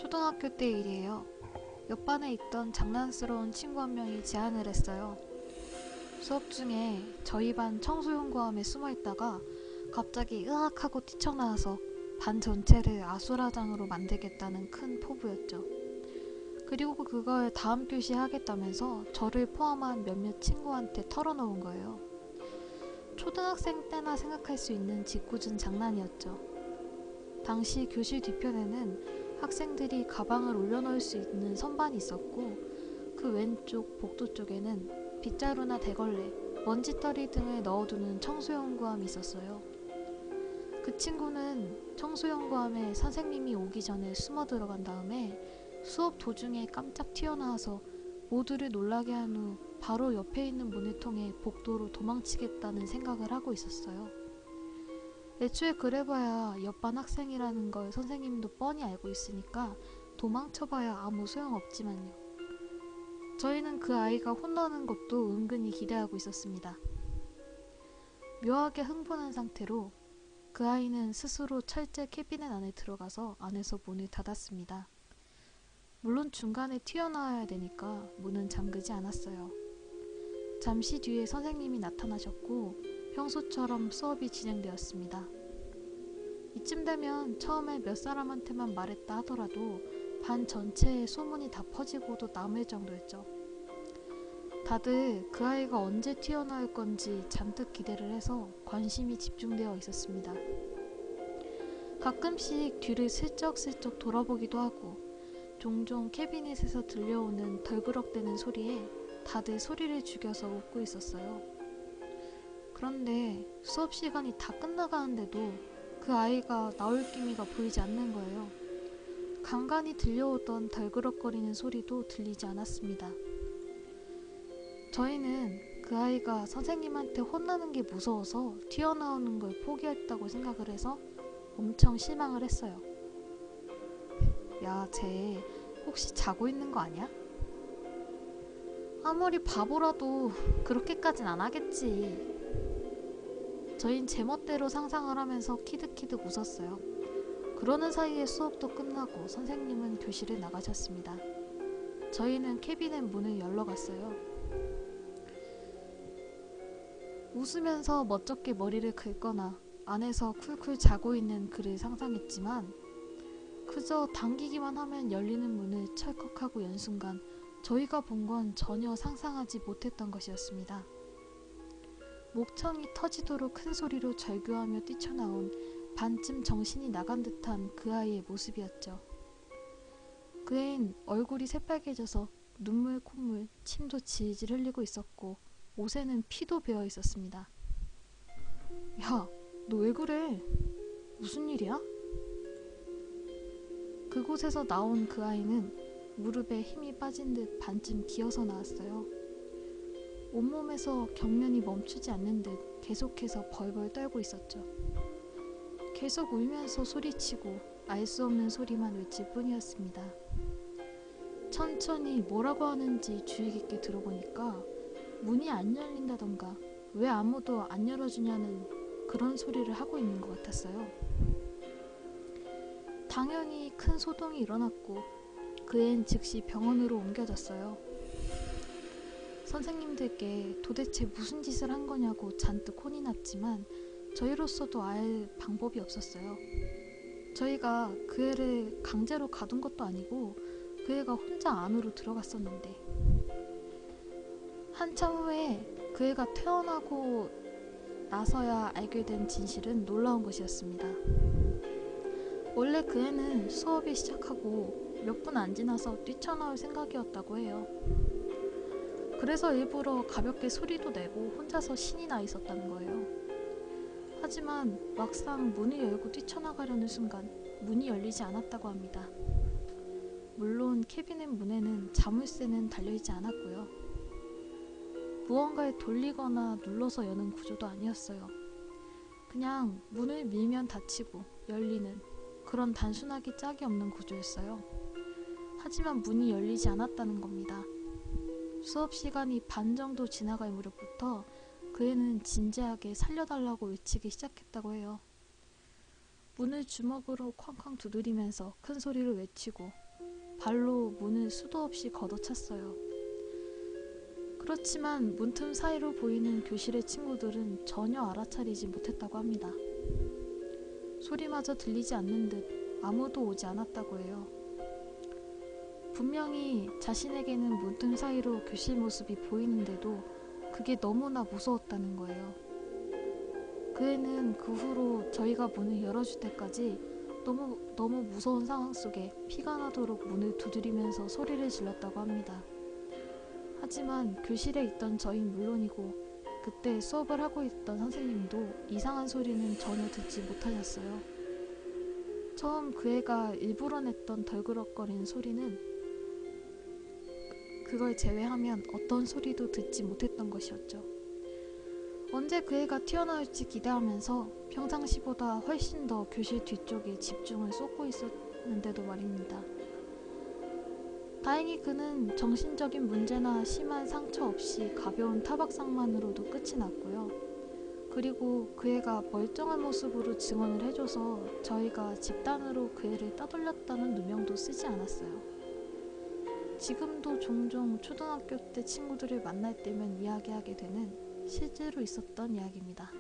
초등학교 때 일이에요. 옆반에 있던 장난스러운 친구 한 명이 제안을 했어요. 수업 중에 저희 반 청소용구함에 숨어 있다가 갑자기 으악 하고 뛰쳐나와서 반 전체를 아수라장으로 만들겠다는 큰 포부였죠. 그리고 그걸 다음 교시에 하겠다면서 저를 포함한 몇몇 친구한테 털어놓은 거예요. 초등학생 때나 생각할 수 있는 짓궂은 장난이었죠. 당시 교실 뒤편에는 학생들이 가방을 올려놓을 수 있는 선반이 있었고, 그 왼쪽 복도 쪽에는 빗자루나 대걸레, 먼지떨이 등을 넣어두는 청소용구함이 있었어요. 그 친구는 청소용구함에 선생님이 오기 전에 숨어 들어간 다음에 수업 도중에 깜짝 튀어나와서 모두를 놀라게 한 후 바로 옆에 있는 문을 통해 복도로 도망치겠다는 생각을 하고 있었어요. 애초에 그래봐야 옆반 학생이라는 걸 선생님도 뻔히 알고 있으니까 도망쳐봐야 아무 소용없지만요. 저희는 그 아이가 혼나는 것도 은근히 기대하고 있었습니다. 묘하게 흥분한 상태로 그 아이는 스스로 철제 캐비넷 안에 들어가서 안에서 문을 닫았습니다. 물론 중간에 튀어나와야 되니까 문은 잠그지 않았어요. 잠시 뒤에 선생님이 나타나셨고 평소처럼 수업이 진행되었습니다. 이쯤 되면 처음에 몇 사람한테만 말했다 하더라도 반 전체에 소문이 다 퍼지고도 남을 정도였죠. 다들 그 아이가 언제 튀어나올 건지 잔뜩 기대를 해서 관심이 집중되어 있었습니다. 가끔씩 뒤를 슬쩍슬쩍 돌아보기도 하고 종종 캐비닛에서 들려오는 덜그럭대는 소리에 다들 소리를 죽여서 웃고 있었어요. 그런데 수업 시간이 다 끝나가는데도 그 아이가 나올 기미가 보이지 않는 거예요. 간간히 들려오던 덜그럭거리는 소리도 들리지 않았습니다. 저희는 그 아이가 선생님한테 혼나는 게 무서워서 튀어나오는 걸 포기했다고 생각을 해서 엄청 실망을 했어요. 야, 쟤 혹시 자고 있는 거 아니야? 아무리 바보라도 그렇게까진 안 하겠지. 저흰 제멋대로 상상을 하면서 키득키득 웃었어요. 그러는 사이에 수업도 끝나고 선생님은 교실에 나가셨습니다. 저희는 캐비넷 문을 열러 갔어요. 웃으면서 멋쩍게 머리를 긁거나 안에서 쿨쿨 자고 있는 그를 상상했지만 그저 당기기만 하면 열리는 문을 철컥하고 연 순간 저희가 본 건 전혀 상상하지 못했던 것이었습니다. 목청이 터지도록 큰 소리로 절규하며 뛰쳐나온 반쯤 정신이 나간 듯한 그 아이의 모습이었죠. 그 애는 얼굴이 새빨개져서 눈물, 콧물, 침도 질질 흘리고 있었고 옷에는 피도 배어 있었습니다. 야, 너 왜 그래? 무슨 일이야? 그곳에서 나온 그 아이는 무릎에 힘이 빠진 듯 반쯤 기어서 나왔어요. 온몸에서 경련이 멈추지 않는 듯 계속해서 벌벌 떨고 있었죠. 계속 울면서 소리치고 알 수 없는 소리만 외칠 뿐이었습니다. 천천히 뭐라고 하는지 주의 깊게 들어보니까 문이 안 열린다던가 왜 아무도 안 열어주냐는 그런 소리를 하고 있는 것 같았어요. 당연히 큰 소동이 일어났고 그 애는 즉시 병원으로 옮겨졌어요. 선생님들께 도대체 무슨 짓을 한 거냐고 잔뜩 혼이 났지만 저희로서도 알 방법이 없었어요. 저희가 그 애를 강제로 가둔 것도 아니고 그 애가 혼자 안으로 들어갔었는데 한참 후에 그 애가 태어나고 나서야 알게 된 진실은 놀라운 것이었습니다. 원래 그 애는 수업이 시작하고 몇 분 안 지나서 뛰쳐나올 생각이었다고 해요. 그래서 일부러 가볍게 소리도 내고 혼자서 신이 나 있었다는 거예요. 하지만 막상 문을 열고 뛰쳐나가려는 순간 문이 열리지 않았다고 합니다. 물론 캐비넷 문에는 자물쇠는 달려있지 않았고요. 무언가를 돌리거나 눌러서 여는 구조도 아니었어요. 그냥 문을 밀면 닫히고 열리는 그런 단순하기 짝이 없는 구조였어요. 하지만 문이 열리지 않았다는 겁니다. 수업 시간이 반 정도 지나갈 무렵부터 그 애는 진지하게 살려달라고 외치기 시작했다고 해요. 문을 주먹으로 쾅쾅 두드리면서 큰 소리로 외치고 발로 문을 수도 없이 걷어찼어요. 그렇지만 문틈 사이로 보이는 교실의 친구들은 전혀 알아차리지 못했다고 합니다. 소리마저 들리지 않는 듯 아무도 오지 않았다고 해요. 분명히 자신에게는 문틈 사이로 교실 모습이 보이는데도 그게 너무나 무서웠다는 거예요. 그 애는 그 후로 저희가 문을 열어줄 때까지 너무 무서운 상황 속에 피가 나도록 문을 두드리면서 소리를 질렀다고 합니다. 하지만 교실에 있던 저희는 물론이고 그때 수업을 하고 있던 선생님도 이상한 소리는 전혀 듣지 못하셨어요. 처음 그 애가 일부러 냈던 덜그럭거리는 소리는 그걸 제외하면 어떤 소리도 듣지 못했던 것이었죠. 언제 그 애가 튀어나올지 기대하면서 평상시보다 훨씬 더 교실 뒤쪽에 집중을 쏟고 있었는데도 말입니다. 다행히 그는 정신적인 문제나 심한 상처 없이 가벼운 타박상만으로도 끝이 났고요. 그리고 그 애가 멀쩡한 모습으로 증언을 해줘서 저희가 집단으로 그 애를 따돌렸다는 누명도 쓰지 않았어요. 지금도 종종 초등학교 때 친구들을 만날 때면 이야기하게 되는 실제로 있었던 이야기입니다.